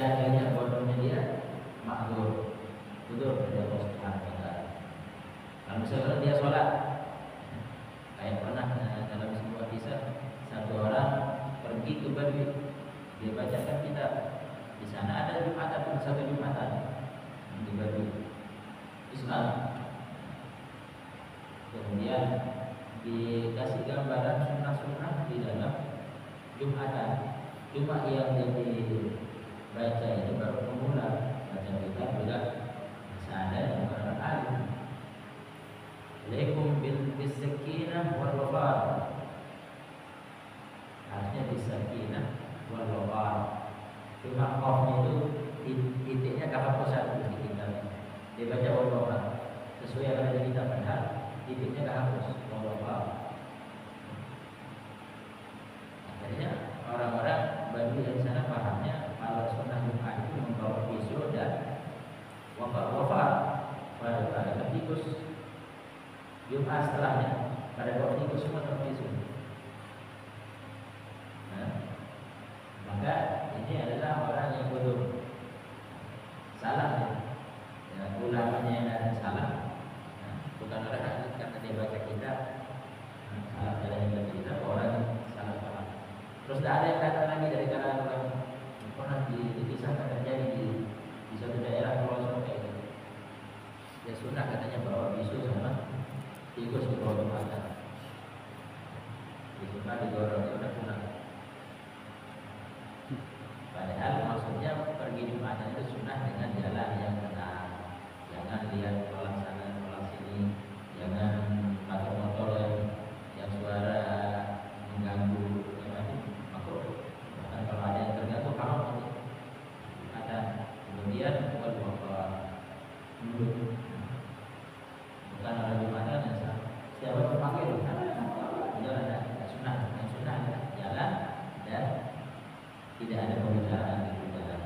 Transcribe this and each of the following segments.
jadinya bodohnya dia makhluk tutur dari Allah Subhanahu wa taala. Kalau misalnya dia sholat, kayak pernah dalam sebuah kisah satu orang pergi ke Badui, dia bacakan kitab. Di sana ada Jumatan, satu Jumatan di Badui Islam. Kemudian dikasih gambaran sunnah-sunnah di dalam Jumatan. Cuma yang dibaca ini baru pemula baca kitab, juga ada yang orang alim. Alaikum bil sakinah wal waqar. Harusnya bis sakinah wal waqar. Cuma qafnya itu titiknya kehapusan di kitab. Dibaca wal waqar. Sesuai yang ada di kitab, padahal titiknya kehapus wal waqar. Akhirnya orang-orang Badui di sana pahamnya kalau sunnah Jumat itu membawa pisau dan wafat pada tikus. Jumat setelahnya pada bawa tikus semua terpisah. Nah, maka ini adalah orang yang bodoh, salah ya, ulamanya yang ada salah. Nah, bukan orang karena dia baca kitab, salah jalan baca kitab, orang salah paham. Terus tidak ada yang datang lagi dari kalangan orang. Pernah dikisahkan terjadi di suatu daerah pelosok kayak gitu. Ya sunnah katanya bawa bisu sama tikus ke bawah Jumatan. Di sunnah digorong itu udah punah. Padahal maksudnya pergi Jumatan itu sunnah dengan jalan yang benar. Jangan lihat orang sana, orang sini. Jangan pakai motor yang suara mengganggu. Kalau ada yang terganggu haram ada. Kemudian wal waqar, bukan orang Jumatan yang sah. Siapa yang pakai itu jalan ada sunnah, yang sunnah adalah jalan dan tidak ada pembicaraan di jalan.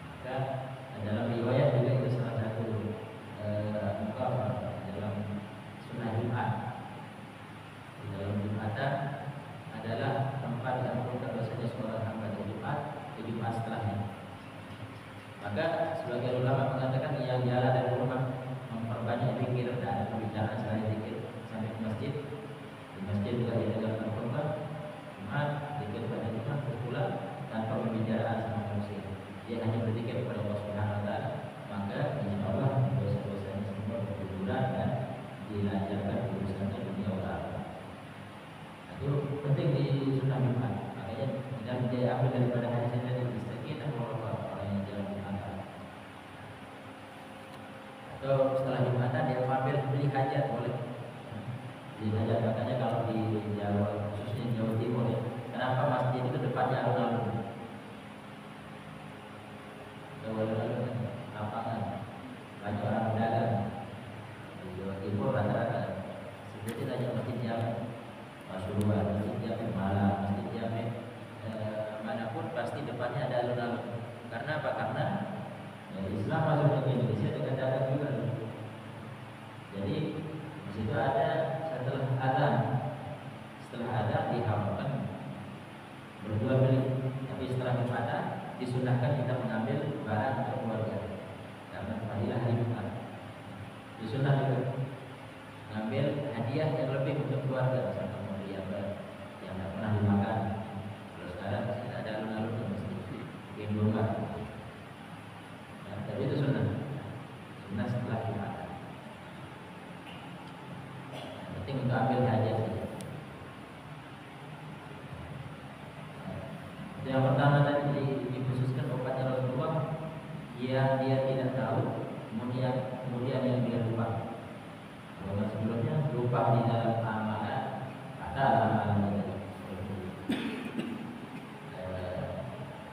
Maka dalam riwayat juga itu salah satu dalam sunnah Jumat. Di dalam Jumatan adalah tempat yang merupakan dosanya seorang hamba di Jumat, di Jumat setelahnya. Maka sebagian ulama mengatakan yang jalan dari rumah memperbanyak zikir dan ada pembicaraan selain zikir sampai ke masjid. Di masjid juga diadakan khutbah Jumat, zikir pada Jumat berpulang tanpa pembicaraan sama manusia. Dia hanya berzikir kepada Allah Subhanahu wa taala, maka insya Allah dosa-dosanya semua berguguran dan dilancarkan urusannya dunia orang. Itu penting di sunnah Jumat. Makanya dan dia ambil daripada hadis yang tadi kita orang yang jalan Jumatan. Atau setelah Jumatan dia mampir beli hajat boleh. Beli hajat, makanya kalau di Jawa, khususnya di Jawa Timur ya, kenapa masjid itu depannya alun-alun? Alun-alun lapangan, banyak orang berdagang. Di Jawa Timur rata-rata sedikit aja masjid Jamek, Pasuruan, masjid Jamek Malang, masjid Jamek manapun pasti depannya ada alun-alun. Karena apa? Karena ya, Islam masuk ke Indonesia dengan dagang juga. Jadi di situ ada setelah azan diharamkan berjual beli. Tapi setelah Jumatan disunahkan kita mengambil barang untuk keluarga. Karena fadilah hari Jumat. Disunah juga mengambil hadiah yang lebih untuk keluarga, misalnya membeli apa yang tidak pernah dimakan. Kalau sekarang tidak ada alun-alun yang mesti bikin rumah. Ya, tapi itu sunnah setelah Jumatan. Yang penting untuk ambil hadiah saja. Yang pertama tadi dikhususkan obatnya Rasulullah yang dia tidak tahu, kemudian yang dia lupa. Kalau sebelumnya lupa di dalam amalan, ada amalan itu.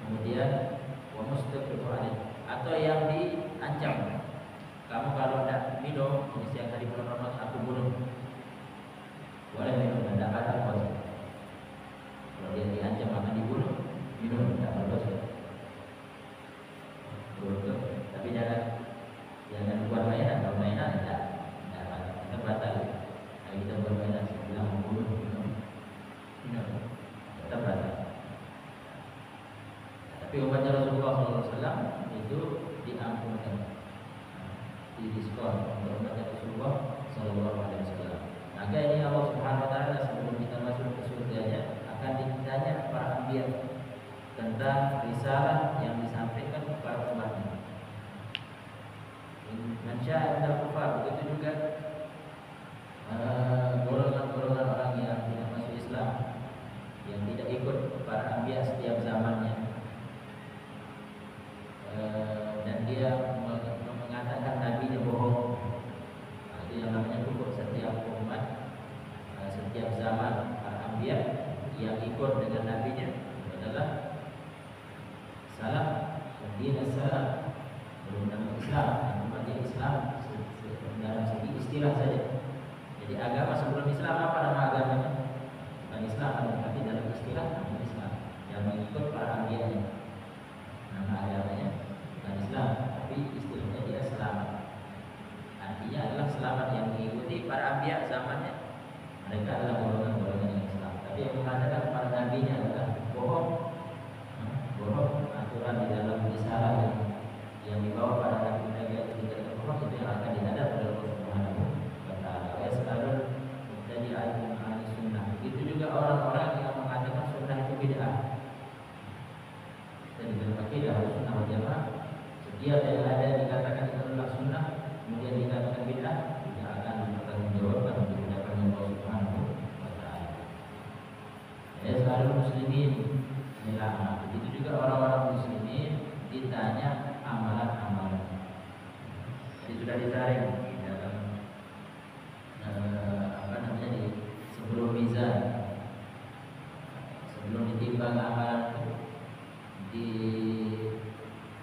Kemudian atau yang diancam, kamu kalau tidak minum di siang hari bulan Ramadan aku bunuh. Boleh minum dan tidak batal puasa. Kalau dia diancam akan dibunuh, minum tidak berdosa. Tapi jangan buat mainan. Kalau mainan tidak batal. Kalau kita buat mainan bilang membunuh, minum tetap batal. Tapi umatnya Rasulullah SAW itu diampunkan, didiskon untuk umatnya Rasulullah SAW. Maka ini Allah Subhanahu Wa Taala sebelum kita masuk ke surganya akan ditanya para anbiya tentang risalah yang disampaikan kepada umatnya. Mansya dan kufar, begitu juga golongan-golongan orang yang tidak masuk Islam, yang tidak ikut para anbiya setiap zamannya, dan dia mengatakan nabinya bohong. Itu yang namanya kufur. Setiap umat, setiap zaman para anbiya yang ikut dengan nabinya itu adalah salah, dia salah, belum nama Islam, umatnya Islam dalam segi istilah saja. Jadi agama sebelum Islam apa nama agamanya? Bukan Islam, tapi dalam istilah nama Islam yang mengikut para anbiya-nya. Nama agamanya bukan Islam, tapi istilahnya dia selamat. Artinya adalah selamat yang mengikuti para anbiya zamannya. Mereka adalah golongan-golongan yang Islam. Tapi yang mengatakan para nabinya adalah bohong. Bohong aturan di dalam risalah yang dibawa pada nabi mereka itu tidak bohong, itu yang akan dihadap oleh Allah Subhanahu wa Ta'ala. Ya sekarang menjadi ahli sunnah. Itu juga orang-orang yang mengatakan sunnah itu bid'ah. Dan dalam akidah sunnah wal jamaah, setiap yang ada dikatakan itu adalah sunnah, kemudian dikatakan bid'ah, tidak akan bertanggungjawabkan untuk hadapan Allah Subhanahu wa Ta'ala. Ya sekarang muslimin dilaknat. Begitu juga orang-orang muslimin ditanya amalan-amalan. Jadi sudah ditarik di dalam di sebelum mizan, sebelum ditimbang amalan itu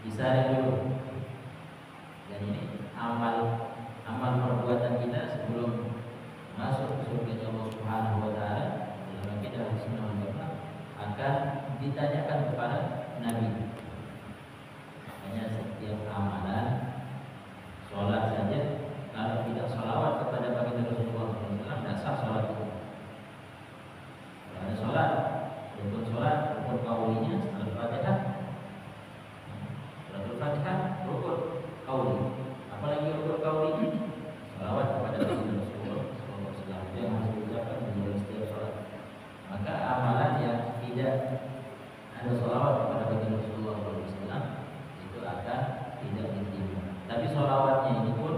disaring dulu. Dan ini amal perbuatan kita sebelum masuk ke surga Allah Subhanahu wa Ta'ala dalam akidah sunnah wal jamaah akan ditanyakan kepada Nabi. Makanya setiap amalan, sholat saja, kalau tidak sholawat kepada baginda Rasulullah SAW, tidak sah sholat itu. Kalau ada sholat, rukun kaulinya setelah Fatihah, rukun kauli. Apalagi rukun kauli, sholawat kepada baginda Rasulullah SAW yang harus diucapkan dalam setiap sholat. Maka amalan yang tidak ada sholawat kepada baginda Rasulullah SAW itu akan tidak diterima. Tapi sholawatnya ini pun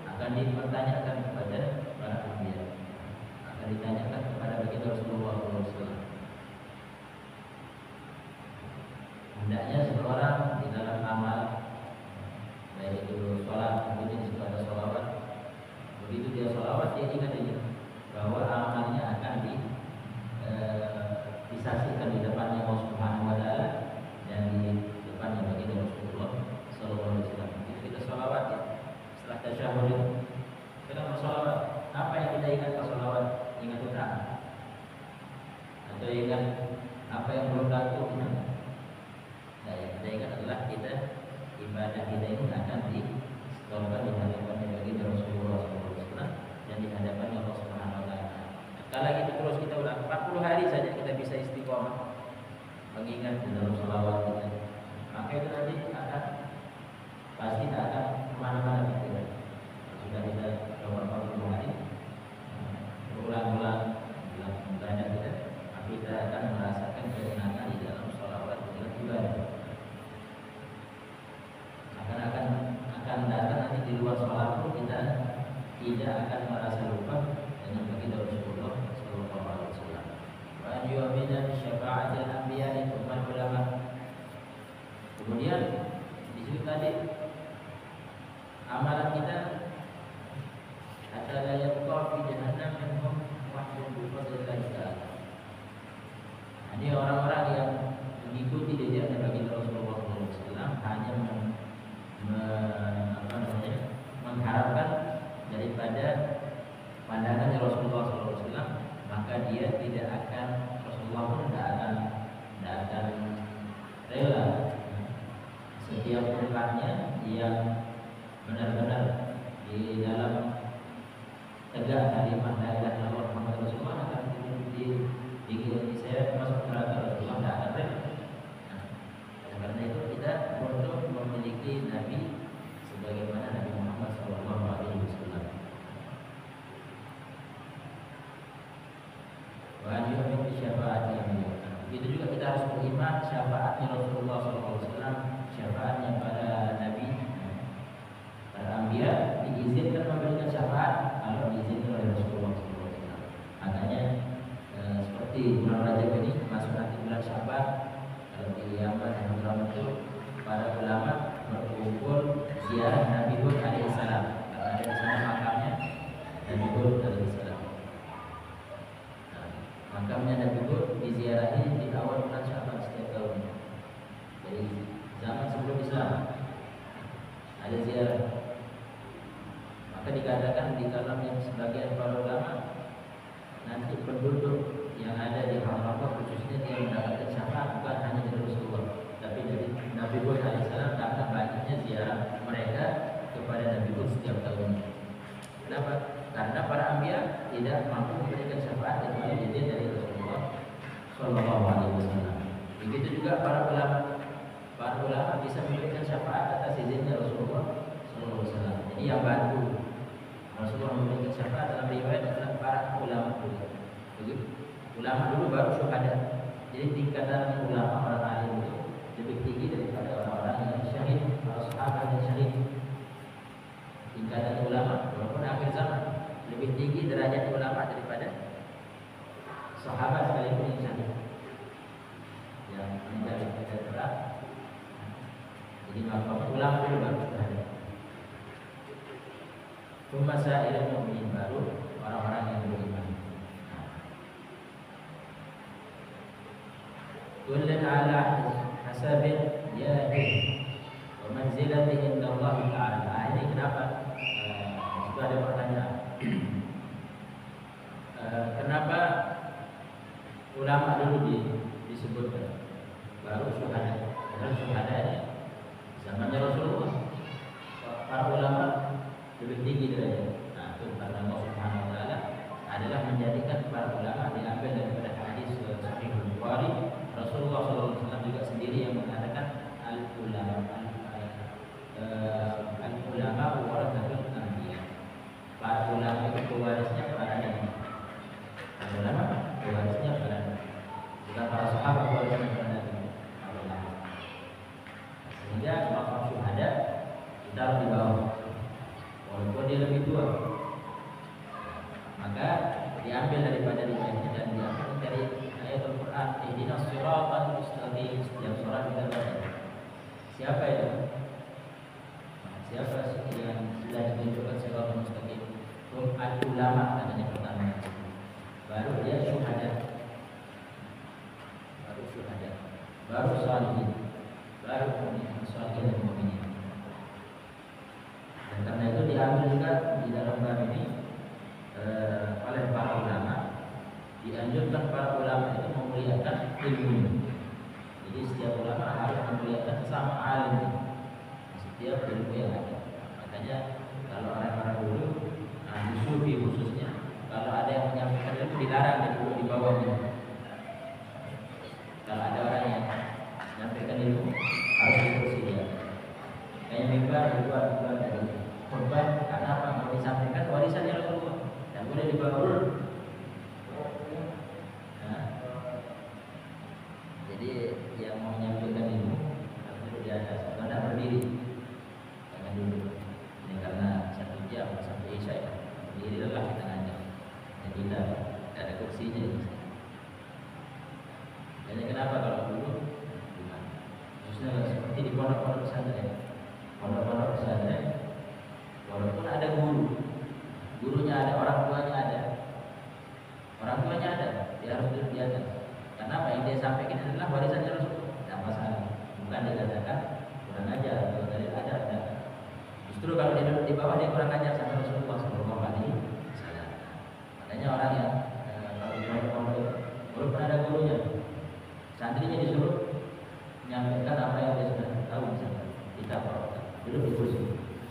akan dipertanyakan kepada para anbiya, akan ditanyakan kepada baginda Rasulullah SAW. Hendaknya seseorang di dalam amal, baik itu sholat, kemudian juga ada sholawat. Begitu dia sholawat, dia ingat ini bahwa amalnya akan disaksikan di depannya Allah Subhanahu wa Ta'ala dan di depannya baginda Rasulullah sallallahu alaihi wasallam. Kita sholawat ya. Setelah tasyahud kita bersolawat. Apa yang kita ingat pas sholawat? Ingat utang atau ingat apa yang belum laku? Nah, yang kita ingat adalah kita ibadah kita ini akan disetorkan di hadapan baginda Rasulullah sallallahu alaihi wasallam dan di hadapan Allah Subhanahu wa Ta'ala. Kalau gitu terus kita ulang 40 hari saja kita bisa istiqomah mengingat di dalam sholawat kita. Maka itu nanti pasti akan kemana-mana kita. Sudah kita coba 40 hari berulang-ulang dalam ibadah kita, maka kita akan merasakan kesenangan di dalam sholawat dalam ibadah. Akan datang nanti di luar sholat pun kita tidak akan merasa lupa dengan baginda Rasulullah sallallahu alaihi wasallam. Wa yu'minu bi syafa'atil anbiya'i wal ulama. Kemudian di situ tadi amalan kita adalah yabqa fi jahannam minhum wahdun bi fadlillah ta'ala. Ini orang-orang yang mengikuti jejaknya baginda Rasulullah sallallahu alaihi wasallam hanya mengharapkan daripada pandangannya Rasulullah SAW, maka dia tidak akan, Rasulullah pun tidak akan rela setiap perintahnya yang benar-benar di dalam tegak kalimat la ilaha illallah Muhammad Rasulullah akan diseret masuk neraka. Rasulullah tidak akan rela. Karena karena syafaatnya Rasulullah SAW, syafaatnya para nabi, para anbiya diizinkan memberikan syafaat kalau diizinkan oleh Rasulullah SAW. Makanya seperti bulan Rajab ini masuk nanti bulan Syaban, kalau di Yaman dan Ramadan itu para ulama berkumpul ziarah Nabi Hud alaihissalam, karena ada di sana makamnya Nabi Hud alaihissalam. Nah, makamnya Nabi Hud diziarahi di awal bulan Syaban setiap tahun. Jadi zaman sebelum Islam ada ziarah. Maka dikatakan di dalam yang sebagian para ulama nanti penduduk yang ada di Arafah khususnya dia mendapatkan syafaat bukan hanya dari Rasulullah, tapi dari Nabi Hud alaihissalam, karena banyaknya ziarah mereka kepada Nabi Hud setiap tahun. Kenapa? Karena para anbiya tidak mampu memberikan syafaat kecuali izin dari Rasulullah Shallallahu Alaihi Wasallam. Begitu juga para ulama. Para ulama bisa memberikan syafaat atas izinnya Rasulullah Shallallahu Alaihi Wasallam. Jadi yang bantu Rasulullah memberikan syafaat dalam riwayat adalah para ulama dulu. Begitu. Ulama dulu baru syuhada. Jadi tingkatan ulama orang alim itu lebih tinggi daripada orang-orang yang syahid, para sahabat yang syahid. Tingkatan ulama walaupun akhir zaman lebih tinggi derajat ulama daripada sahabat sekalipun yang syahid, yang menjadi pada perang. Jadi maka ulama dulu baru syuhada. Cuma sa'irul mu'minin, baru orang-orang yang beriman. Kullun ala hasabin yahid wa manzilati inda Allah Ta'ala. Ini kenapa? Sudah ada pertanyaan. Kenapa ulama dulu disebutkan baru syuhada? Karena syuhada ini zamannya Rasulullah. Para ulama lebih tinggi derajat. Nah, itu karena Allah Subhanahu wa taala adalah menjadikan para ulama diambil daripada hadis Sahih Bukhari. Rasulullah SAW juga sendiri yang mengatakan al-ulama warathatul anbiya. Para ulama itu pewarisnya para nabi. Para ulama pewarisnya para nabi. Bukan para sahabat pewarisnya para nabi. Para ulama. Sehingga maqam syuhada ditaruh di bawah. Walaupun dia lebih tua, maka diambil daripada riwayatnya dan diambil dari ayat Al-Quran. Ihdinas siratal mustaqim. Setiap surat kita baca. Siapa itu? Siapa yang sudah ditunjukkan siratal mustaqim? Al-ulama katanya pertama. Baru dia syuhada. Baru syuhada. Baru shalihin. Baru shalihin dan mu'minin. Dan karena itu diambil juga di dalam bab ini oleh para ulama, dianjurkan para ulama itu memuliakan ilmu. Jadi setiap ulama harus memuliakan sama alim, setiap ilmu yang ada. Makanya kalau orang-orang dulu, di sufi khususnya, kalau ada yang menyampaikan ilmu dilarang di bawahnya. Kalau ada orang yang menyampaikan ilmu harus dikursi dia. Kayak mimbar dibuat dari korban, karena apa? Mau disampaikan warisannya Rasulullah dan boleh dibawa. Nah, jadi yang mau menyampaikan ilmu harus duduk di atas, tidak berdiri. Jangan duduk. Ini karena 1 jam sampai Isya ya. Berdiri lelah kita ngajar. Jadi tidak ada kursinya. Jadi kenapa kalau dulu? Khususnya seperti di pondok-pondok pesantren. Pondok-pondok pesantren, walaupun ada gurunya ada, orang tuanya ada, dia harus duduk di atas. Karena apa yang dia sampaikan adalah warisannya Rasulullah, tidak masalah. Bukan dikatakan kurang ajar atau dari ada. Justru kalau dia duduk di bawah dia kurang ajar sama Rasulullah Sallallahu Alaihi Wasallam. Makanya orang yang kalau di pondok, walaupun ada gurunya, santrinya disuruh menyampaikan apa yang dia sudah tahu, misalnya kita duduk di kursi,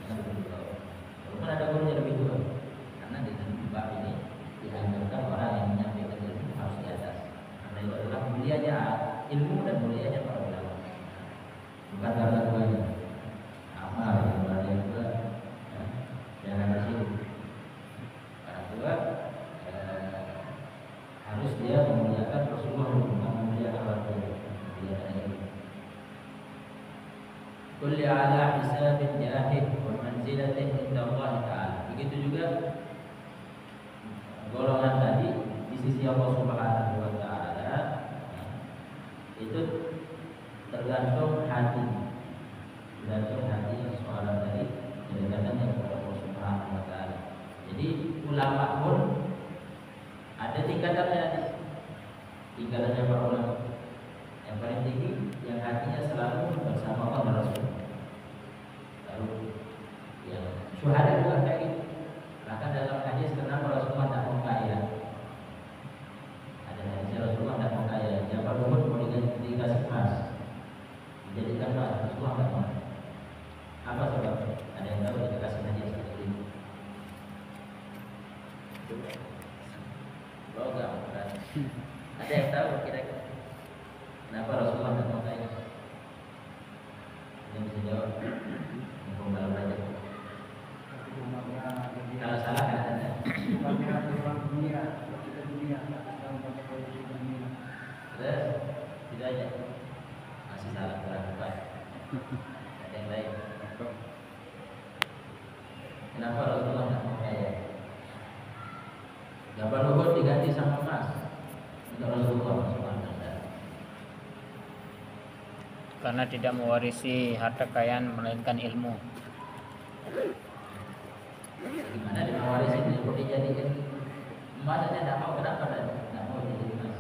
jangan duduk di bawah. Walaupun ada gurunya lebih tua, karena di dalam bab ini dianjurkan orang yang menyampaikan ilmu harus di atas. Karena itu adalah mulianya ilmu dan mulianya para ulama. Bukan karena tuanya, amal yang mulia juga, jangan di sini. Para tua harus dia memuliakan Rasulullah, bukan memuliakan orang tua. kulli ala hisabin jahid wa manzilatin inda Allah Ta'ala. Begitu juga golongan tadi di sisi Allah Subhanahu wa Ta'ala itu tergantung hati seorang tadi kedekatannya kepada Allah Subhanahu wa Ta'ala. Jadi ulama pun ada tingkatannya para ulama. Yang paling tinggi yang hatinya selalu bersama Allah dan Rasul. Lalu yang syuhada juga kayak gitu. Bahkan dalam hadis kenapa Rasulullah tidak mau kaya. Ada hadis Rasulullah tidak mau kaya. Jabal Uhud mau dikasih emas, dijadikan emas. Rasulullah tidak mau. Apa sebabnya? Ada yang tahu kita kasih hadiah seperti ini? Logam kan? Ada yang tahu kira-kira kenapa Rasulullah tidak mau kaya? Yang bisa jawab? Mumpung dalam aja. Kalau salah kan ada. Terus tidak aja. Masih salah berapa? Ada yang lain? Kenapa Rasulullah tidak mau kaya? Jabal Uhud diganti sama emas untuk Rasulullah SWT. Karena tidak mewarisi harta kekayaan melainkan ilmu. Gimana dia mewarisi ilmu dijadikan emas? Dia tidak mau. Kenapa tidak mau jadi emas?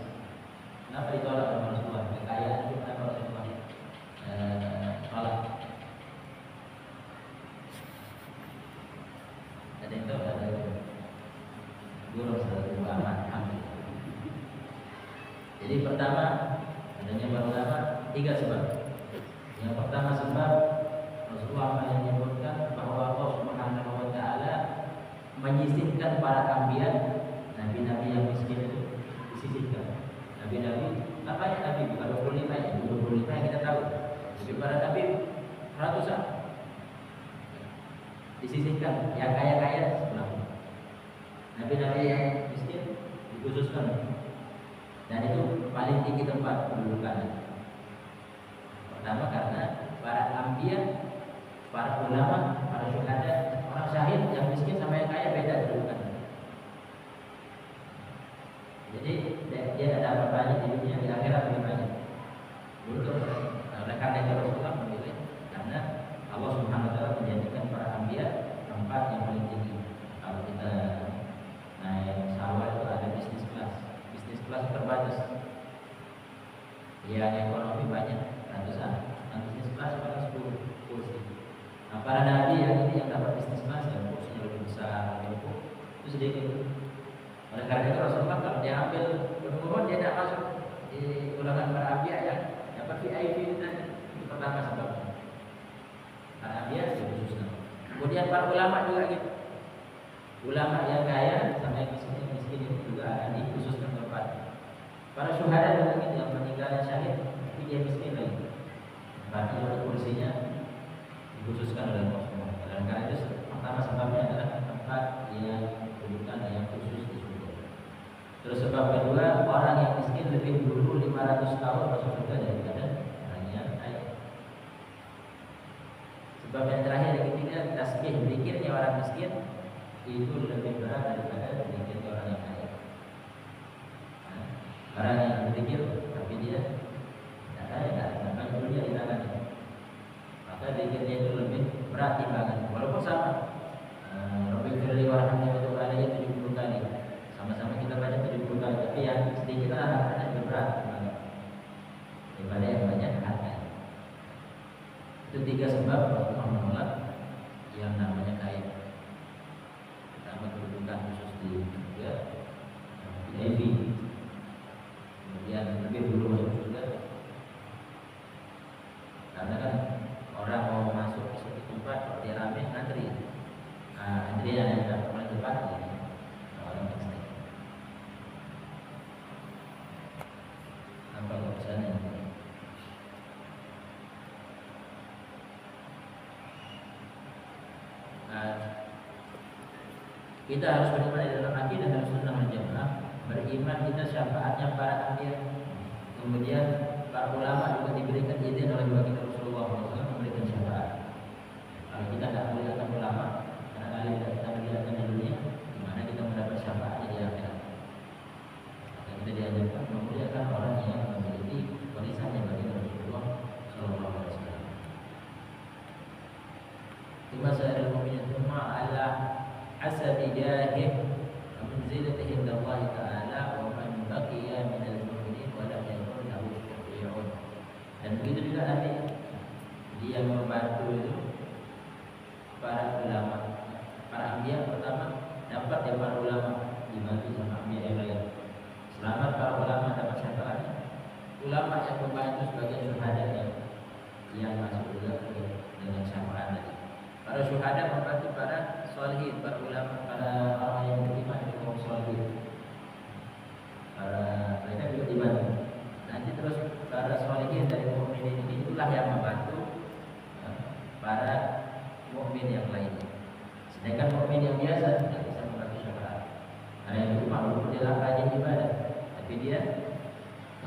Kenapa ditolak oleh Rasulullah? Kekayaan itu kenapa Rasulullah tolak? Ada yang tahu? Ada guru ulama. Jadi pertama adanya para ulama 3 sebab. Yang pertama sebab Rasulullah menyebutkan bahwa Allah Subhanahu wa Ta'ala menyisihkan para anbiya, nabi-nabi yang miskin itu disisihkan. Nabi-nabi, apa ya nabi? Bukan 25 ya, 25 yang kita tahu. Tapi para nabi ratusan disisihkan, yang kaya-kaya sebelah. Nabi-nabi yang miskin dikhususkan. Dan itu paling tinggi tempat kedudukannya. Pertama karena para anbiya, para ulama, para syuhada, orang syahid yang miskin sama yang kaya beda kedudukannya. Jadi dia ada apa banyak di dunia, di akhirat lebih banyak. Oleh karena itu Rasulullah memilih karena Allah Subhanahu wa Ta'ala menjadikan para anbiya tempat yang paling tinggi. Kalau kita naik pesawat itu ada bisnis kelas terbatas. Yang ekonomi banyak ratusan, bisnis kelas paling 10 kursi. Nah, para nabi yang ini yang dapat bisnis kelas yang kursinya lebih besar, itu sedikit. Oleh karena itu Rasulullah kalau dia ambil penurunan dia tidak masuk di golongan para anbiya yang dapat VIP itu pertama sebabnya. Para anbiya dikhususkan. Kemudian para ulama juga gitu. Ulama yang kaya sama yang miskin itu juga akan dikhususkan tempat. Para syuhada juga gitu, yang meninggalnya syahid tapi dia miskin lagi. Berarti kursinya dikhususkan oleh Allah. Dan karena itu pertama sebabnya adalah tempat yang kedudukan yang khusus di surga. Terus sebab kedua, orang yang miskin lebih dulu 500 tahun masuk surga daripada orang yang kaya. Sebab yang terakhir yang ketiga, tasbih zikirnya orang miskin itu lebih berat daripada zikirnya orang yang kaya. Orang yang berzikir tapi dia tidak kaya, tidak banyak dunia di tangannya, maka zikirnya itu lebih berat timbangan. Walaupun sama, Rabbi firli warhamni wa tub alayya 70 kali, sama-sama kita baca 70 kali, tapi yang sedikit anak-anak lebih berat timbangan daripada yang banyak harta. Itu 3 sebab Allah menolak yang namanya kaya. Pertama kedudukan khusus di surga, VIP. Kemudian lebih dulu masuk surga. Karena kan orang mau masuk ke suatu tempat kalau dia ramai ngantri. Antrian yang tidak paling cepat ini orang miskin. Apa urusannya? Kita harus beriman di dalam akidah dan sunnah wal jamaah. Beriman kita syafaatnya para anbiya. Kemudian para ulama juga diberikan izin oleh baginda Rasulullah SAW memberikan syafaat. ثم سائر المؤمنين ثم على حسب جاهه ومنزلته عند الله تعالى ومن بقي من المؤمنين ولم يكن له شفيع. Dan begitu juga nanti dia membantu itu para ulama, para ambiya pertama dapat ya para ulama dibantu sama ambiya yang lain. Selamat para ulama dapat syafaatnya. Ulama yang membantu sebagai syuhada yang masuk juga dengan syafaat tadi. Para syuhada membantu para sholihin, para ulama, para orang yang beriman di kaum sholihin. Para mereka juga dibantu. Nanti terus para sholihin dari mukminin ini itulah yang membantu para mukmin yang lainnya. Sedangkan mukmin yang biasa tidak bisa membantu syafaat. Karena yang itu walaupun dia rajin ibadah, tapi dia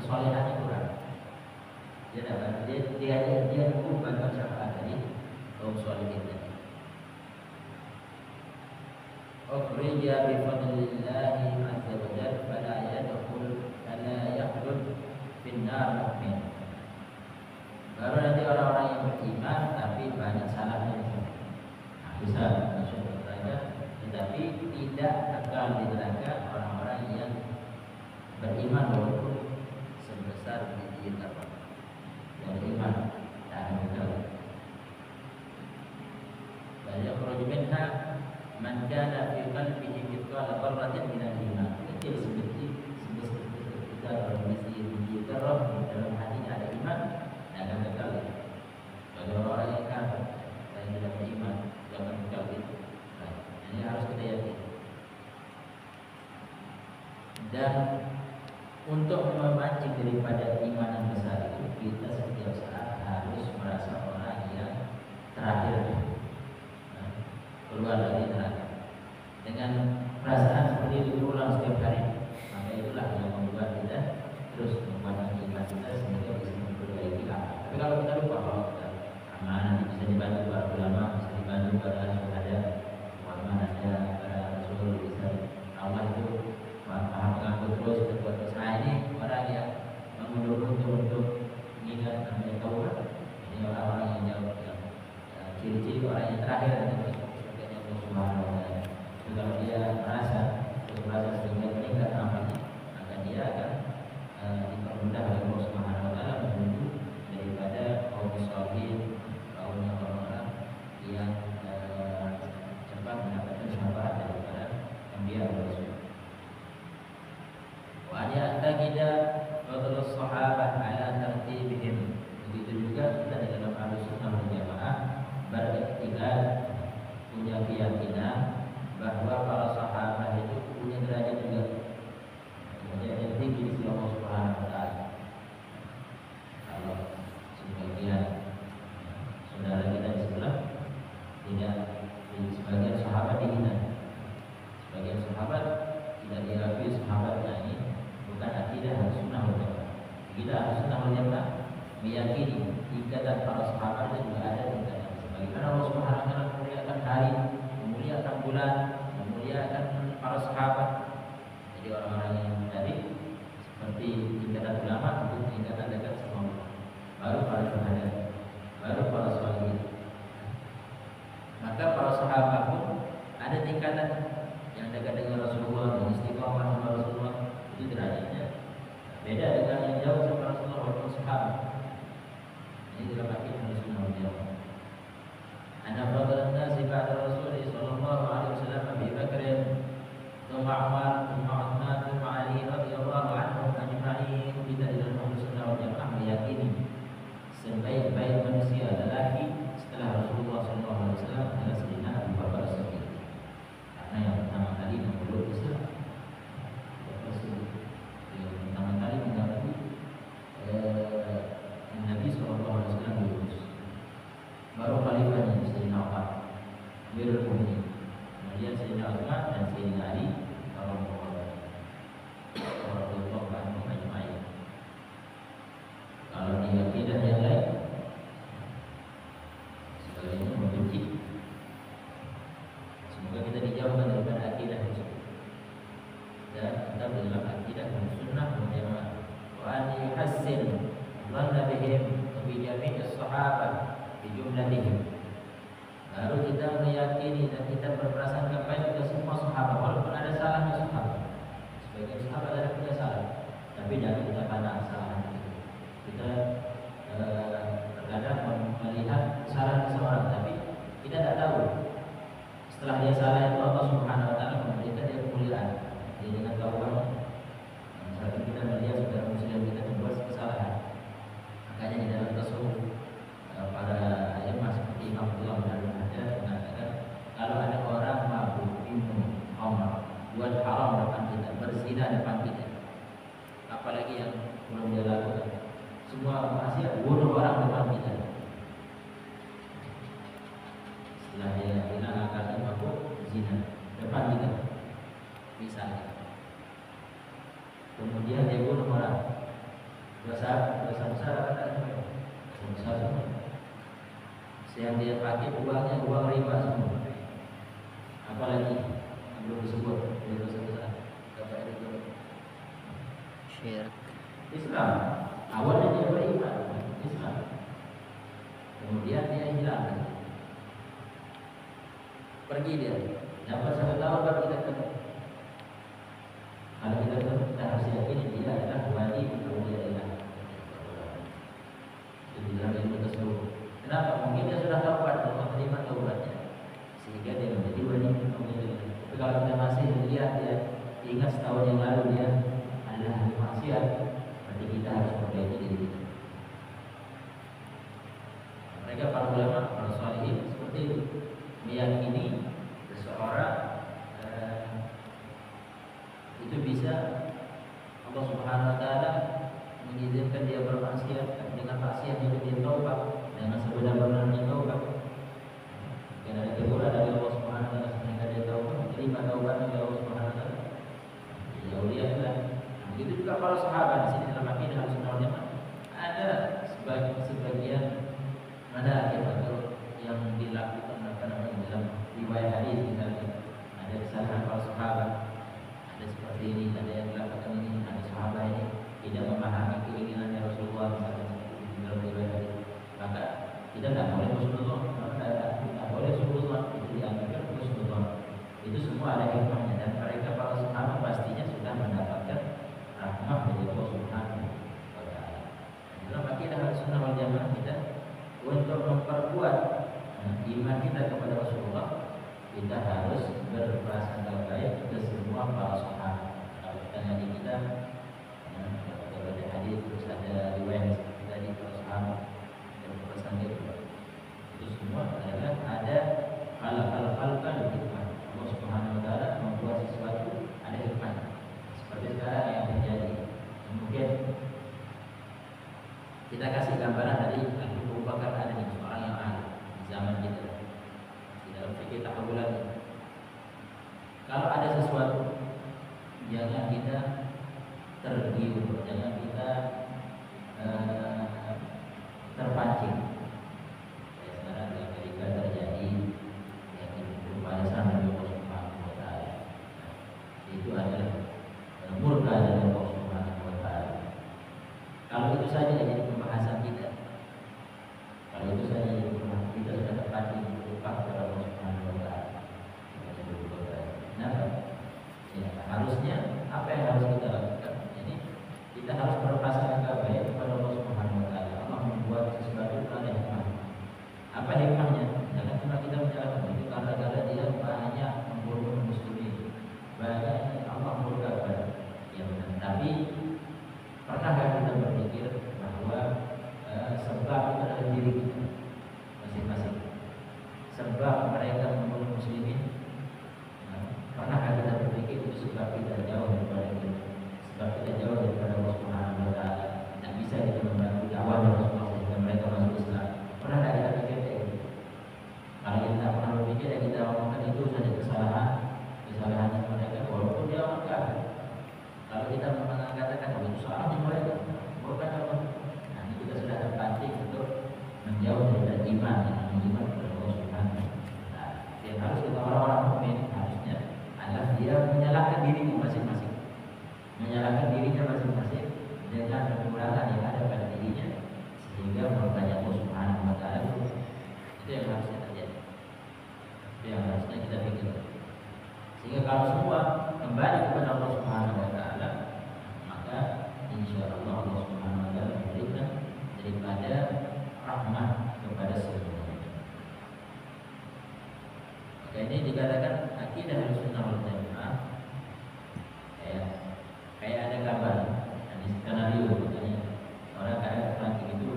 kesolehannya kurang. Dia dapat dia cukup bantuan syafaat dari kaum sholihin tadi. Ukhrija bi fadlillahi azza wa jalla fala yadkhul fin nar mu'min. Baru nanti orang-orang yang beriman tapi banyak salahnya bisa masuk neraka, tetapi tidak akan di neraka orang-orang yang beriman walaupun sebesar biji terang. Yang beriman tak akan kekal. Banyak minha man kana fi qalbihi mithqala dzarratin min al-iman. Kecil sebiji biji terang dalam hatinya ada iman, tak akan kekal. Bagi orang yang kafir dan tidak beriman, jangan kekal itu. Nah, ini harus kita yakini. Dan untuk memancing daripada iman yang besar itu, kita setiap saat harus merasa orang yang terakhir, keluar dari neraka. Dengan perasaan seperti itu berulang setiap hari, maka itulah yang membuat kita terus memperbaiki iman kita sehingga bisa memperbaiki amal. Tapi kalau kita lupa bahwa kita aman, bisa dibantu para ulama, bisa dibantu para syuhada, Muhammad ada para rasul, bisa Allah itu maha mengampun terus berbuat dosa. Ini orang yang mengundur untuk mengingat namanya taubat. Ini orang-orang yang jauh yang ciri-ciri orang yang terakhir adalah surganya Allah Subhanahu wa taala. Kalau dia merasa sehingga meningkat amalnya, maka dia akan dipermudah oleh Allah Subhanahu wa taala menuju daripada kaum sholihin, kaum orang-orang yang cepat mendapatkan syafaat daripada anbiya dan rasul. Wa ya'taqida fadlus sahabah ala tartibihim. Begitu juga kita di dalam Ahlussunnah wal Jamaah beriktikad, punya keyakinan bahwa para sahabat itu punya derajat juga, derajat tinggi di sisi Allah Subhanahu wa taala. Kalau sebagian saudara kita di sebelah tidak, sebagian sahabat dihina, sebagian sahabat tidak diakui sahabatnya, ini bukan akidah Ahlussunnah wal Jamaah. Kita Ahlussunnah wal Jamaah meyakini ikatan para sahabat itu juga ada tingkatan. Sebagaimana Allah Subhanahu wa taala memuliakan hari, memuliakan bulan, memuliakan para sahabat. Jadi orang-orang yang tadi seperti tingkatan ulama itu tingkatan dekat sama Allah. Baru para syuhada, baru para sholihin. Maka para sahabat pun ada tingkatan yang dekat dengan Rasulullah, yang istiqomah sama Rasulullah, itu derajatnya beda dengan yang jauh sama Rasulullah walaupun sahabat. Ini dalam akidah Ahlussunnah wal Jamaah. Ana fadlan nasi ba'da Rasul sallallahu alaihi wasallam Abi Bakr, thumma Umar, thumma Utsman, thumma Ali radhiyallahu anhum ajma'in. Kita di dalam Ahlussunnah wal Jamaah meyakini sebaik-baik manusia lelaki setelah Rasulullah sallallahu alaihi wasallam adalah Sayyidina Abu Bakar As-Siddiq. Karena yang pertama kali memeluk Islam, yang pertama kali mengakui Nabi sallallahu alaihi wasallam diutus. Baru khalifahnya Sayyidina Umar, Amirul Mukminin, kemudian Sayyidina Utsman dan Sayyidina Ali radhiyallahu anhum ajma'in. Kalau di akidah yang lain sebaliknya membenci. Semoga kita dijauhkan daripada akidah tersebut dan tetap dalam akidah Ahlussunnah wal Jamaah. Wa an yuhassin dhanna bihim bi jami'i as-sahabah bi jumlatihim. baru kita meyakini dan kita berprasangka baik ke semua sahabat, walaupun ada salahnya sahabat. Sebagian sahabat ada punya salah, tapi jangan kita pandang kesalahan itu. Kita terkadang melihat kesalahan seseorang, tapi kita tidak tahu setelah dia salah itu Allah Subhanahu Wa Taala memberikan dia kemuliaan. Dia dengan tahuannya. Misalkan kita melihat saudara muslim kita membuat kesalahan, makanya di dalam tasawuf para ulama seperti Imam Abdullah bin Hajar mengatakan kalau ada orang mabuk minum khamr, buat haram depan kita, berzina depan kita, apalagi yang belum dia lakukan, semua maksiat, bunuh orang depan kita, setelah dia hilang akalnya mabuk zina depan kita misalnya, kemudian dia bunuh orang, dosa besar apa? Dosa besar semua. Yang dia pakai uangnya uang riba semua. Apalagi yang belum disebut dari dosa besar. Apa itu? Syirik. Islam. Awalnya dia beriman Islam. Kemudian dia hilang. Pergi dia. Dapat 1 tahun baru kita ketemu. Kalau kita ketemu kita harus yakini dia adalah wali atau dia adalah. Jadi dalam ilmu tersebut. Kenapa? Mungkin dia sudah taubat dan menerima taubatnya, sehingga dia menjadi wali. Tapi kalau kita masih melihat dia ingat setahun yang lalu dia adalah ahli maksiat, berarti kita harus perbaiki diri kita. Mereka para ulama, para sholihin seperti itu, meyakini seseorang itu bisa Allah Subhanahu Wa Taala mengizinkan dia bermaksiat, dengan maksiat itu dia taubat. Dengan sebenar-benarnya taubat. Karena ada teguran dari Allah Subhanahu Wa Taala sehingga dia taubat, terima taubat dari Allah Subhanahu Wa Taala. Ya ulialah. Begitu juga para sahabat di sini dalam akidah Ahlussunnah wal Jamaah ada sebagian manakib atau yang dilakukan dalam riwayat hadis misalnya. Ada kesalahan para sahabat, ada seperti ini, ada yang dilakukan ini, ada sahabat ini tidak memahami keinginannya Rasulullah misalnya dalam riwayat hadis. Maka kita tidak boleh Rasulullah, tidak boleh Rasulullah itu dianggap Rasulullah. Itu semua ada hikmahnya dan mereka para sahabat pastinya sudah mendapatkan rahmah dari Allah Subhanahu Wa Taala. Dalam akidah Ahlussunnah wal Jamaah kita untuk memperkuat iman kita kepada Rasulullah, kita harus berprasangka baik ke semua para sahabat. Kalau kita ngaji kita ada hadis terus ada riwayat dari para sahabat. Itu semua adalah ada hal-hal kan hikmah. Allah Subhanahu Wa Taala membuat sesuatu ada hikmah. Seperti sekarang yang terjadi. Mungkin kita kasih gambaran dari Abu Bakar ada di seorang yang ahli di zaman kita. Di dalam fikih tahawulan. Kalau ada sesuatu jangan kita tergiur, jangan kita terpancing. Sekarang di Amerika terjadi yang berupa Nabi Allah Subhanahu Wa Taala. Itu adalah murka dari Allah Subhanahu Wa Taala. Kalau itu saja jadi pembahasan kita, kalau itu saja jadi pembahasan kita sudah terpancing berupa kepada Allah Subhanahu Wa Taala. Kenapa? Ya, harusnya apa yang harus kita lakukan? Jadi kita harus berprasangka baik kepada Allah Subhanahu Wa Taala. Membuat sesuatu ada hikmah. Apa hikmahnya? Jangan cuma kita menjalankan itu karena dia banyak membunuh muslimin, banyak Allah murka kepada ya benar. Tapi pernahkah kita berpikir bahwa sebab itu adalah diri kita masing-masing? Sebab mereka membunuh muslimin, pernahkah kita berpikir itu sebab kita jauh daripada kita? Sebab kita jauh daripada Allah Subhanahu Wa Taala. Tidak bisa kita membantu dakwah Rasulullah sehingga mereka masuk Islam. Pernah tidak kita pikir kayak gitu? Kalau kita tidak pernah berpikir ya kita omongkan itu saja kesalahannya mereka walaupun dia orang kafir. Kalau kita mengatakan oh itu salahnya mereka, bukan Allah. Nah ini kita sudah terpancing untuk menjauh dari iman kepada Allah Subhanahu. Nah yang harus kita orang-orang mukmin harusnya adalah dia menyalahkan dirinya masing-masing, menyalahkan dirinya masing-masing dengan kekurangan yang ada pada dirinya sehingga murkanya Allah Subhanahu Wa Taala itu yang harusnya terjadi. Ini dikatakan akidah Ahlussunnah wal Jamaah. Kayak ada kabar, ada skenario katanya orang kadang nanti itu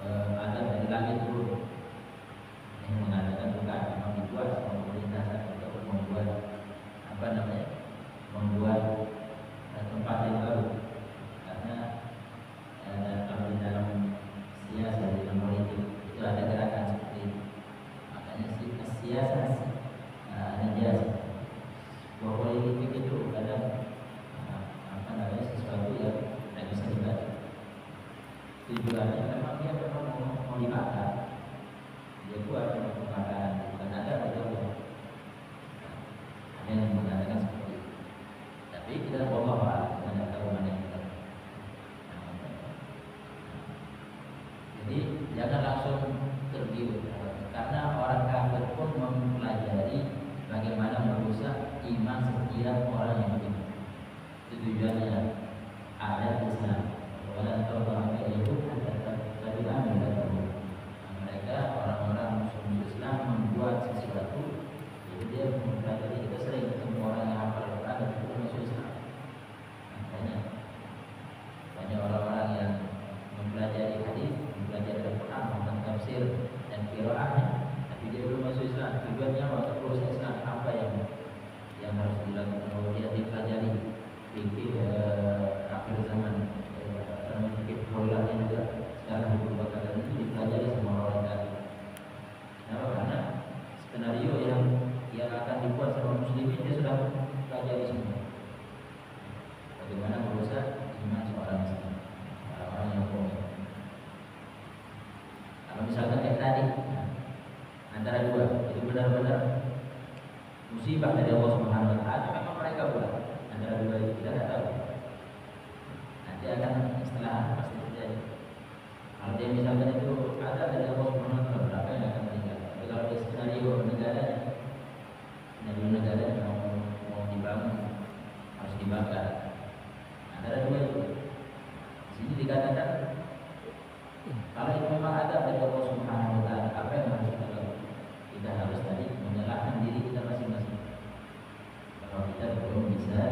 ada dari langit turun yang mengatakan bukan memang dibuat sama pemerintah untuk membuat apa namanya, membuat tempat yang baru karena kalau di dalam siasa, di dalam politik itu ada gerakan seperti itu. Makanya siasa ada jasa bahwa politik itu kadang apa namanya, sesuatu yang tidak bisa dibaca. Tujuannya memang dia memang mau dibakar, dia buat pembakaran, bukan ada betul. Ada yang mengatakan seperti itu, tapi kita Allah tidak tahu mana yang benar. Jadi jangan langsung tergiur, karena orang kafir pun mempelajari bagaimana merusak iman setiap orang yang beriman. Tujuannya ada Islam. Walau orang itu tadi mereka orang-orang musuh Islam membuat sesuatu, jadi dia mempelajari. Kita sering ketemu orang yang hafal Al-Quran tapi belum masuk Islam. Banyak orang-orang yang mempelajari hadis, mempelajari Al-Quran, mempelajari tafsir dan qiraahnya, tapi dia belum masuk Islam. Tujuannya waktu proses Islam apa yang harus dilakukan? Kalau dia dipelajari fikih akhir zaman, fikih polarnya juga sekarang beberapa kali itu dipelajari sama orang tadi. Kenapa? Karena skenario yang akan dibuat sama muslimin dia sudah pelajari semua. Bagaimana merusak iman seorang Islam, orang yang bohong. Kalau misalkan kayak tadi, antara dua itu benar-benar musibah dari Allah Subhanahu Wa Taala, memang mereka buat. Antara dua itu kita tidak tahu. Nanti akan setelah pasti terjadi. Kalau dia misalkan itu ada dari Allah Subhanahu Wa Taala, berapa yang akan meninggal. Tapi kalau dia skenario negara mau dibangun, harus dibakar. Antara dua itu. Di sini dikatakan kalau itu memang ada dari Allah Subhanahu Wa Taala, apa yang harus kita lakukan? Kita harus tadi menyalahkan diri kita masing-masing. Kalau kita belum bisa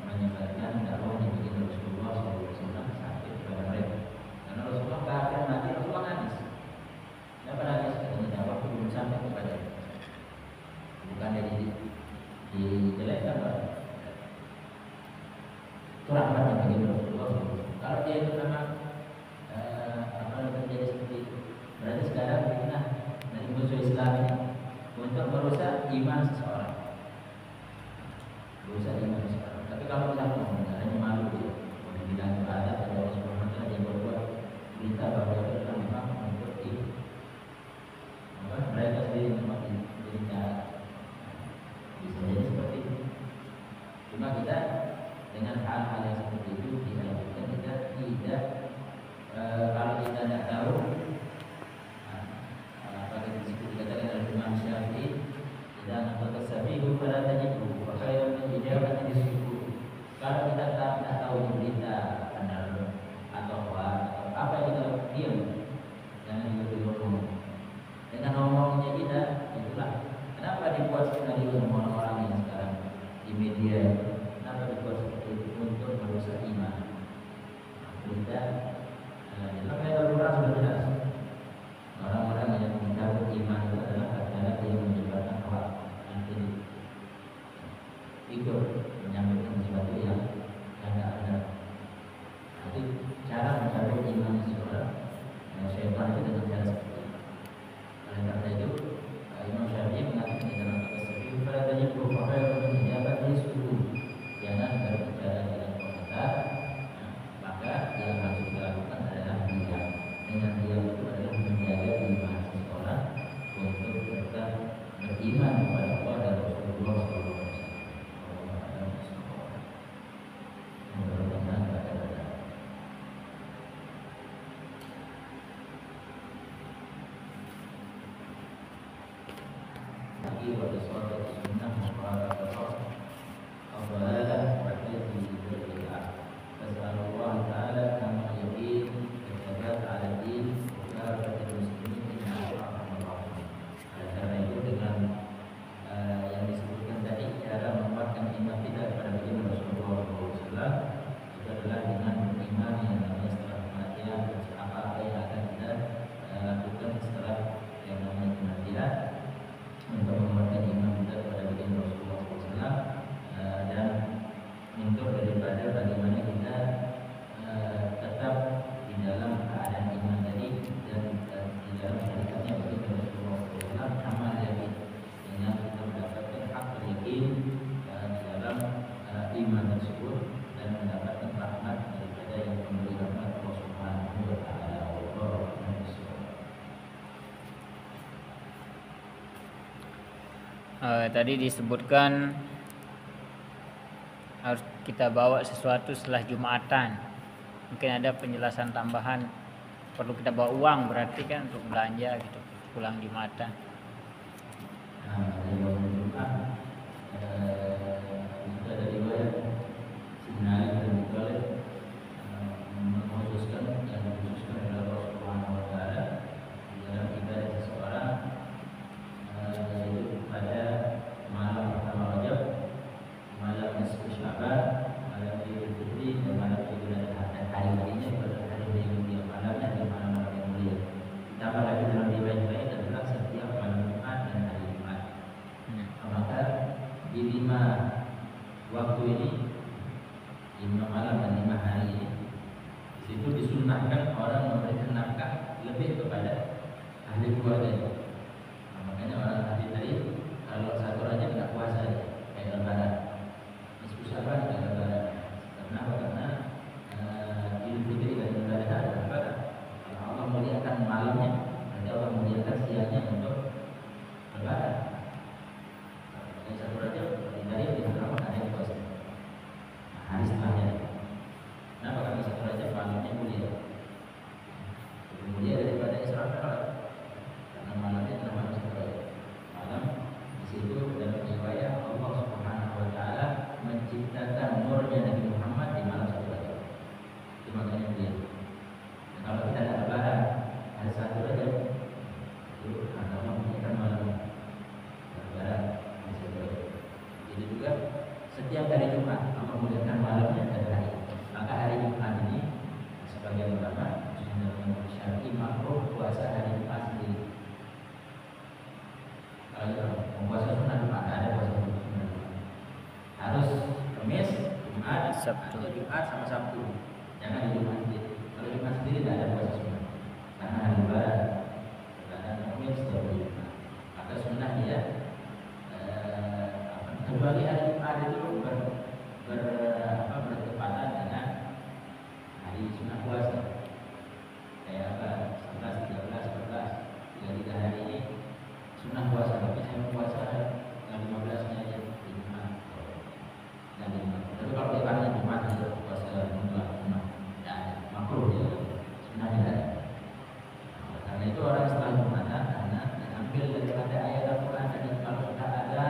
menyebarkan dakwah yang begini Rasulullah SAW sampai kepada mereka, karena Rasulullah nggak akan mati, Rasulullah nangis. Kenapa nangis? Karena dakwah belum sampai kepada mereka. Bukan dari dijelekkan, itu rahmatnya bagi Rasulullah SAW. Kalau dia itu memang apa yang terjadi seperti itu, berarti sekarang fitnah dari musuh Islam ini untuk merusak iman seseorang. Berusaha iman sekarang. Tapi kalau misalnya hanya malu dia, boleh bilang itu ada pada Allah Subhanahu Wa Taala yang berbuat berita bahwa itu adalah memang untuk mereka sendiri memang berita. Bisa jadi seperti itu. Cuma kita dengan hal-hal yang seperti itu diharapkan kita tidak kalau kita tidak tahu apa yang dikatakan oleh Imam Syafi'i, tidak nampak sabihu pada tajibu. Kalau kita tidak tahu berita benar atau apa yang kita diam, jangan ngomong. Dengan ngomongnya kita, itulah kenapa dibuat skenario sama orang-orang yang sekarang di media. Kenapa dibuat seperti itu? Untuk merusak iman. Kita dalam Al-Quran sudah jelas, orang-orang yang mencabut iman itu adalah kata-kata yang menyebabkan hoak. Nanti ikut menyampaikan sesuatu yang tidak ada. Nanti cara mencabut iman seseorang, syaitan itu dengan cara seperti itu. Oleh karena itu, Imam Syafi'i mengatakan di dalam kata-kata pada tanya berupaya untuk menjabat di suku, jangan berbicara dengan komentar. Maka yang harus kita lakukan adalah diam. Dengan diam itu adalah menjaga iman seseorang untuk tetap beriman kepada Allah dan Rasulullah SAW. Tadi disebutkan harus kita bawa sesuatu setelah Jumatan. Mungkin ada penjelasan tambahan, perlu kita bawa uang berarti kan untuk belanja gitu pulang Jumatan. Dari bangun Jumat itu ada riwayat Sinai dan Muttalib mengkhususkan dan dikhususkan oleh Allah Subhanahu Wa Taala di dalam ibadah seseorang, yaitu pada malam pertama Rajab, malam nisfu Sya'ban, malam Idul Fitri dan malam Idul Adha. Dan hari-harinya pada hari yang mulia, malamnya di malam-malam yang mulia. Ditambah lagi dalam riwayat lain adalah setiap malam Jumat dan hari Jumat. Maka di 5 waktu ini, 5 malam dan 5 hari ini, di situ disunahkan orang memberikan nafkah lebih kepada ahli keluarga. Makanya orang tadi kalau satu Rajab nggak puasa ya, kayak Lebaran, nisfu Sya'ban kayak Lebaran. Kenapa? Karena Idul Fitri dan Idul Adha adalah Lebaran. Kalau Allah muliakan malamnya, berarti Allah muliakan siangnya untuk Lebaran. Jadi satu Rajab dari diharamkan ada yang puasa. Hari setelahnya. Kenapa? Karena satu Rajab malamnya mulia, lebih mulia daripada Isra Mi'raj. Karena malamnya adalah malam satu Rajab. Malam di situ dalam riwayat Allah Subhanahu Wa Taala menciptakan nurnya Nabi Muhammad di malam satu Rajab. Itu makanya mulia. Dan kalau kita ada Lebaran hari satu Rajab, itu Allah menciptakan malamnya. Lebaran hari satu Rajab. Jadi juga setiap hari Jumat Allah memuliakan malamnya dan hari. Maka hari Jumat ini sebagian ulama Syafi'i makruh puasa hari Jumat sendiri. Kalau puasa sunnah Jumat ada puasa sunnah Jumat. Harus Kamis, Jumat, Sabtu. atau Jumat sama Sabtu. Jangan di Jumat sendiri. Kalau Jumat sendiri tidak ada puasa sunnah. Karena hari Lebaran, Kamis atau Jumat. Maka sunnah dia kecuali hari Jumat itu bertepatan dengan hari sunnah puasa. Kayak apa? 11, 13, 14, 3 hari ini sunnah puasa. Tapi saya mau puasa yang 15-nya aja di Jumat. Dan di Jumat. Tapi kalau lebarannya Jumat itu puasa mutlak Jumat. Tidak ada. Makruh ya. Sunnah tidak ada. Karena itu orang setelah Jumatan karena ambil daripada ayat Al-Quran tadi, kalau sudah ada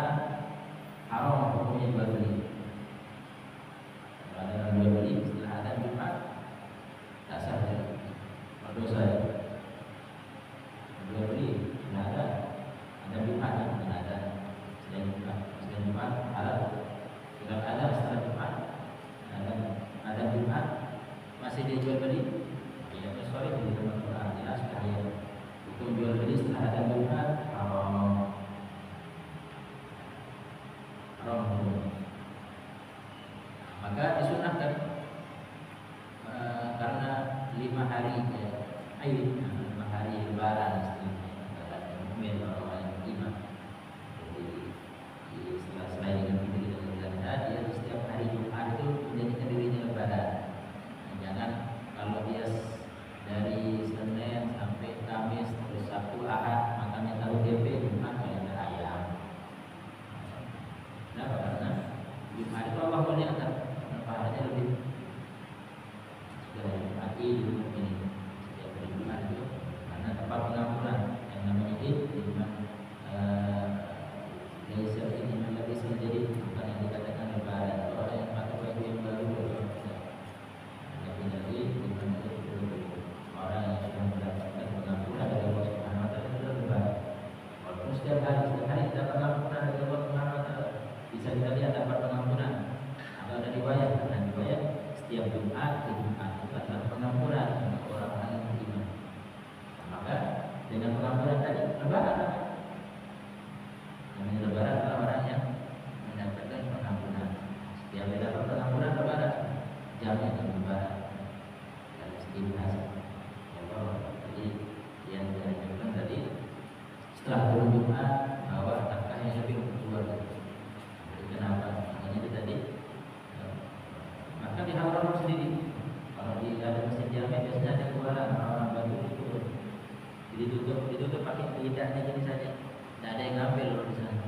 haram hukumnya jual beli. Kalau ada jual beli setelah ada Jumat, tak sah ya, berdosa ya. Jual beli setelah ada Jumat ya, tidak ada selain Jumat halal. Kalau ada setelah Jumat, ada Jumat masih dia jual beli, ya sorry di dalam Quran jelas ya. Hukum jual beli setelah ada Jumat haram. Maka disunahkan karena 5 hari Aid, 5 hari Lebaran orang yang beriman. Jadi setelah selain dengan Fitri dan Idul Adha, dia setiap hari Jumat itu menjadikan dirinya Lebaran. Jangan kalau dia dari Senin sampai Kamis terus Sabtu Ahad makannya tahu tempe, Jumat kayak ayam. Kenapa? Karena Jumat itu Allah muliakan, pahalanya lebih. Sudah mati dulu ini setiap hari Jumat itu karena tempat pengampunan yang namanya Id di Jumat. Laisa ini lagi menjadi bukan yang dikatakan Lebaran. Orang yang pakai baju yang baru berdosa. Tapi jadi Jumat itu orang yang sudah mendapatkan pengampunan dari Allah Subhanahu Wa Taala sudah Lebaran. Walaupun setiap hari kita pengampunan dari Allah Subhanahu Wa Taala. Bisa kita lihat dapat pengampunan. Atau ada riwayat setiap Jumat ke Jumat itu adalah pengampunan untuk orang-orang yang beriman. Maka dengan pengampunan tadi Lebaran. Namanya Lebaran adalah orang yang mendapatkan pengampunan. Setiap dia dapat pengampunan Lebaran, jamnya ke Lebaran. Dari segi bahasa. Jadi yang diajarkan tadi setelah turun Jumat bahwa nafkahnya lebih keluar. Kenapa? Makanya itu tadi. Maka diharamkan sendiri. Kalau di ada masjid Jami biasanya ada keluaran orang-orang baru itu. Jadi ditutup pakai lidahnya gini saja. Tidak ada yang ngambil di sana.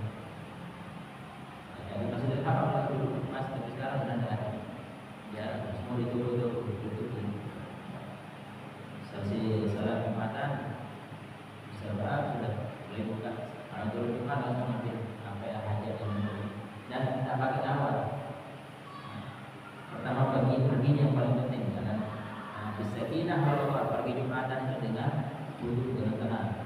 boleh buka. Kalau dulu Jumat langsung ambil sampai hajat yang dulu. Dan tak pakai awal. Pertama pergi yang paling penting karena bisakinah kalau pergi Jumatan itu dengan duduk dengan tenang.